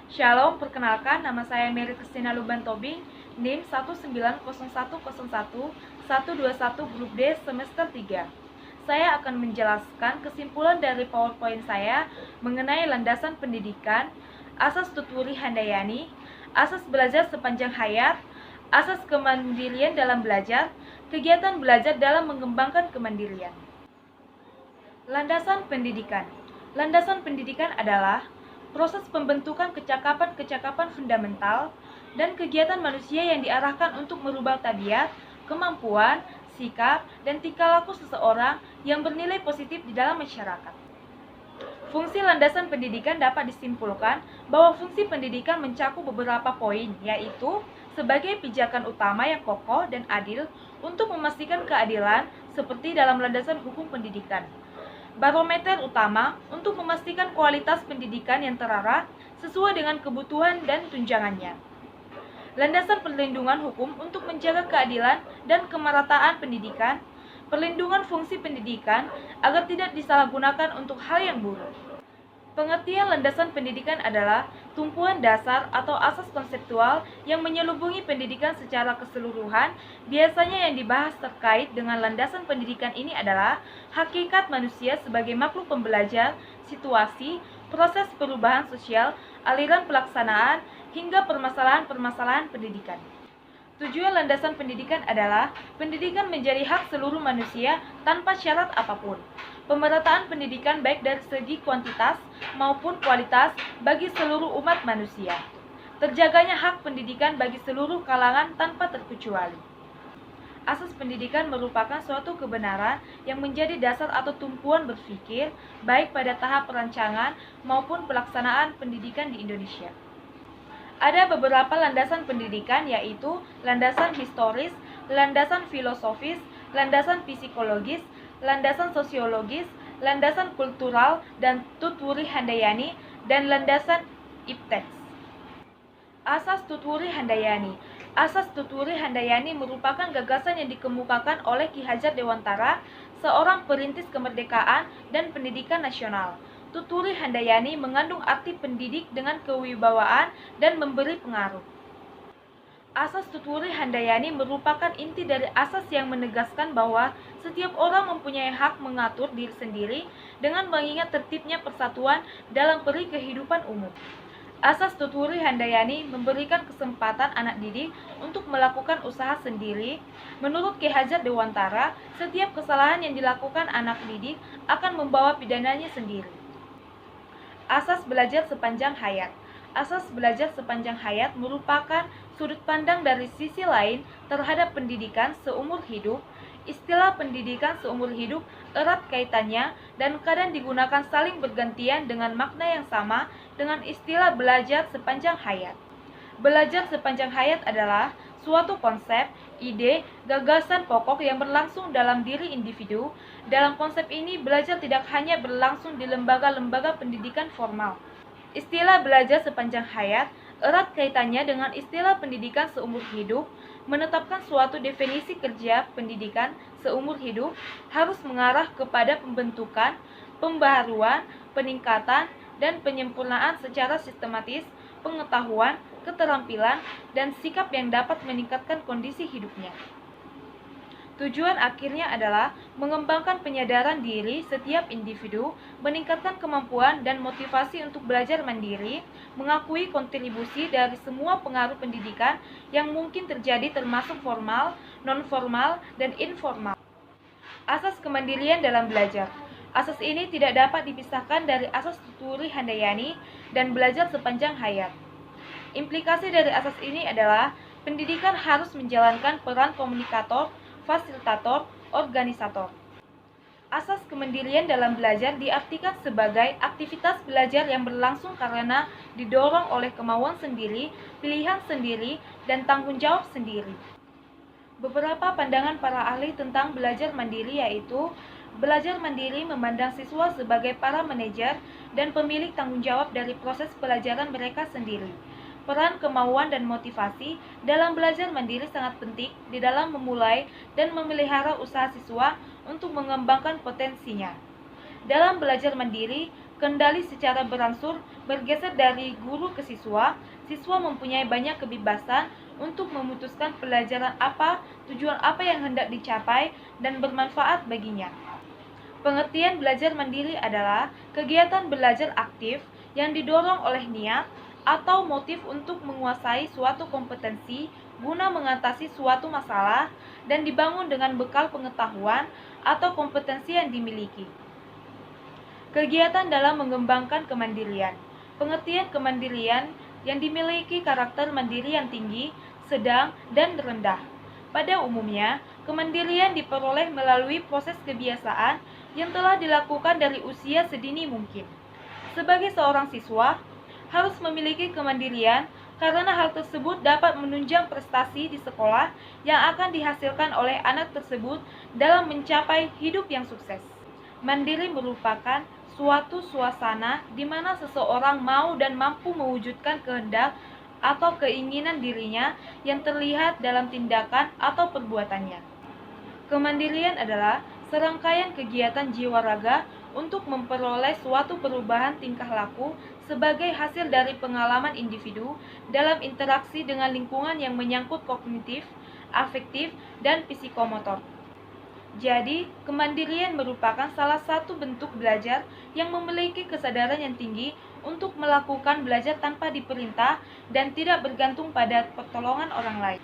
Shalom, perkenalkan nama saya Mary Christina Luban Tobing, NIM 190111121 Grup D semester 3. Saya akan menjelaskan kesimpulan dari PowerPoint saya mengenai landasan pendidikan, asas Tutwuri Handayani, asas belajar sepanjang hayat, asas kemandirian dalam belajar, kegiatan belajar dalam mengembangkan kemandirian. Landasan pendidikan. Landasan pendidikan adalah proses pembentukan kecakapan-kecakapan fundamental dan kegiatan manusia yang diarahkan untuk merubah tabiat, kemampuan, sikap, dan tingkah laku seseorang yang bernilai positif di dalam masyarakat. Fungsi landasan pendidikan dapat disimpulkan bahwa fungsi pendidikan mencakup beberapa poin, yaitu sebagai pijakan utama yang kokoh dan adil untuk memastikan keadilan seperti dalam landasan hukum pendidikan. Barometer utama untuk memastikan kualitas pendidikan yang terarah sesuai dengan kebutuhan dan tunjangannya. Landasan perlindungan hukum untuk menjaga keadilan dan kemerataan pendidikan, perlindungan fungsi pendidikan agar tidak disalahgunakan untuk hal yang buruk. Pengertian landasan pendidikan adalah tumpuan dasar atau asas konseptual yang menyelubungi pendidikan secara keseluruhan. Biasanya yang dibahas terkait dengan landasan pendidikan ini adalah hakikat manusia sebagai makhluk pembelajar, situasi, proses perubahan sosial, aliran pelaksanaan, hingga permasalahan-permasalahan pendidikan. Tujuan landasan pendidikan adalah pendidikan menjadi hak seluruh manusia tanpa syarat apapun. Pemerataan pendidikan baik dari segi kuantitas maupun kualitas bagi seluruh umat manusia. Terjaganya hak pendidikan bagi seluruh kalangan tanpa terkecuali. Asas pendidikan merupakan suatu kebenaran yang menjadi dasar atau tumpuan berpikir baik pada tahap perancangan maupun pelaksanaan pendidikan di Indonesia. Ada beberapa landasan pendidikan, yaitu landasan historis, landasan filosofis, landasan psikologis, landasan sosiologis, landasan kultural dan Tutwuri Handayani, dan landasan ipteks. Asas Tutwuri Handayani. Asas Tutwuri Handayani merupakan gagasan yang dikemukakan oleh Ki Hajar Dewantara, seorang perintis kemerdekaan dan pendidikan nasional. Tutwuri Handayani mengandung arti pendidik dengan kewibawaan dan memberi pengaruh. Asas Tutwuri Handayani merupakan inti dari asas yang menegaskan bahwa setiap orang mempunyai hak mengatur diri sendiri dengan mengingat tertibnya persatuan dalam peri kehidupan umum. Asas Tutwuri Handayani memberikan kesempatan anak didik untuk melakukan usaha sendiri. Menurut Ki Hajar Dewantara, setiap kesalahan yang dilakukan anak didik akan membawa pidananya sendiri. Asas belajar sepanjang hayat. Asas belajar sepanjang hayat merupakan sudut pandang dari sisi lain terhadap pendidikan seumur hidup. Istilah pendidikan seumur hidup erat kaitannya dan kadang digunakan saling bergantian dengan makna yang sama dengan istilah belajar sepanjang hayat. Belajar sepanjang hayat adalah suatu konsep, ide, gagasan pokok yang berlangsung dalam diri individu. Dalam konsep ini, belajar tidak hanya berlangsung di lembaga-lembaga pendidikan formal. Istilah belajar sepanjang hayat erat kaitannya dengan istilah pendidikan seumur hidup. Menetapkan suatu definisi kerja pendidikan seumur hidup harus mengarah kepada pembentukan, pembaharuan, peningkatan, dan penyempurnaan secara sistematis pengetahuan, keterampilan, dan sikap yang dapat meningkatkan kondisi hidupnya. Tujuan akhirnya adalah mengembangkan penyadaran diri setiap individu, meningkatkan kemampuan dan motivasi untuk belajar mandiri, mengakui kontribusi dari semua pengaruh pendidikan yang mungkin terjadi termasuk formal, non-formal, dan informal. Asas kemandirian dalam belajar. Asas ini tidak dapat dipisahkan dari asas Tutwuri Handayani dan belajar sepanjang hayat. Implikasi dari asas ini adalah pendidikan harus menjalankan peran komunikator, fasilitator, organisator. Asas kemandirian dalam belajar diartikan sebagai aktivitas belajar yang berlangsung karena didorong oleh kemauan sendiri, pilihan sendiri, dan tanggung jawab sendiri. Beberapa pandangan para ahli tentang belajar mandiri yaitu belajar mandiri memandang siswa sebagai para manajer dan pemilik tanggung jawab dari proses pelajaran mereka sendiri. Peran kemauan dan motivasi dalam belajar mandiri sangat penting di dalam memulai dan memelihara usaha siswa untuk mengembangkan potensinya. Dalam belajar mandiri, kendali secara berangsur bergeser dari guru ke siswa. Siswa mempunyai banyak kebebasan untuk memutuskan pelajaran apa, tujuan apa yang hendak dicapai, dan bermanfaat baginya. Pengertian belajar mandiri adalah kegiatan belajar aktif yang didorong oleh niat atau motif untuk menguasai suatu kompetensi guna mengatasi suatu masalah dan dibangun dengan bekal pengetahuan atau kompetensi yang dimiliki. Kegiatan dalam mengembangkan kemandirian. Pengertian kemandirian yang dimiliki karakter mandiri yang tinggi, sedang, dan rendah. Pada umumnya, kemandirian diperoleh melalui proses kebiasaan yang telah dilakukan dari usia sedini mungkin. Sebagai seorang siswa, harus memiliki kemandirian karena hal tersebut dapat menunjang prestasi di sekolah yang akan dihasilkan oleh anak tersebut dalam mencapai hidup yang sukses. Mandiri merupakan suatu suasana di mana seseorang mau dan mampu mewujudkan kehendak atau keinginan dirinya yang terlihat dalam tindakan atau perbuatannya. Kemandirian adalah serangkaian kegiatan jiwa raga untuk memperoleh suatu perubahan tingkah laku sebagai hasil dari pengalaman individu dalam interaksi dengan lingkungan yang menyangkut kognitif, afektif, dan psikomotor. Jadi, kemandirian merupakan salah satu bentuk belajar yang memiliki kesadaran yang tinggi untuk melakukan belajar tanpa diperintah dan tidak bergantung pada pertolongan orang lain.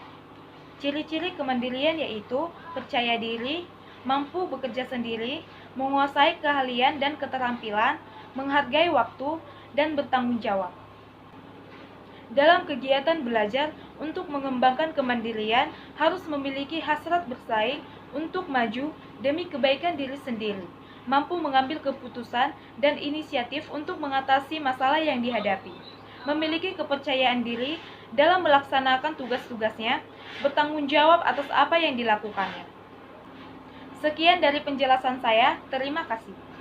Ciri-ciri kemandirian yaitu percaya diri, mampu bekerja sendiri, menguasai keahlian dan keterampilan, menghargai waktu, dan bertanggung jawab. Dalam kegiatan belajar untuk mengembangkan kemandirian harus memiliki hasrat bersaing untuk maju demi kebaikan diri sendiri, mampu mengambil keputusan dan inisiatif untuk mengatasi masalah yang dihadapi, memiliki kepercayaan diri dalam melaksanakan tugas-tugasnya, bertanggung jawab atas apa yang dilakukannya. Sekian dari penjelasan saya, terima kasih.